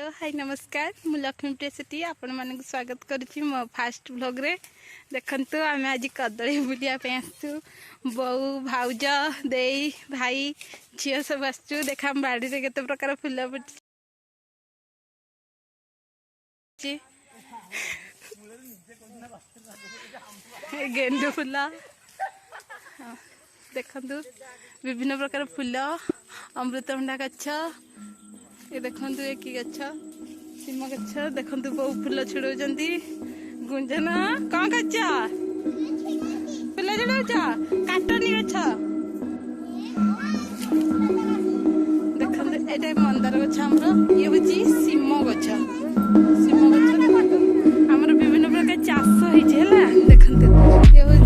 हाय नमस्कार मु लक्ष्मी प्रियसती आपण मानक स्वागत करुच्ची मो फास्ट व्लॉग रे देखंतु आमे आज कदली बुलिया पे आसु बऊ भाउज देई भाई झियो सब आसु देखा हम बाड़ी रे केते प्रकार फूल फुटची गेंदू फूल देखंतु विभिन्न प्रकार फूल अमृतभंडा गछ ये देखु ये कि गछ सीम गछ देखु बहु फूल छिड़ौंती गुंजन कौन गछ फूल छिड़ौच काटनी गछ देखु ये मंदार गछ आमर ये हूँ सीम गछ आमर विभिन्न प्रकार चाष होइए देखु ये हूँ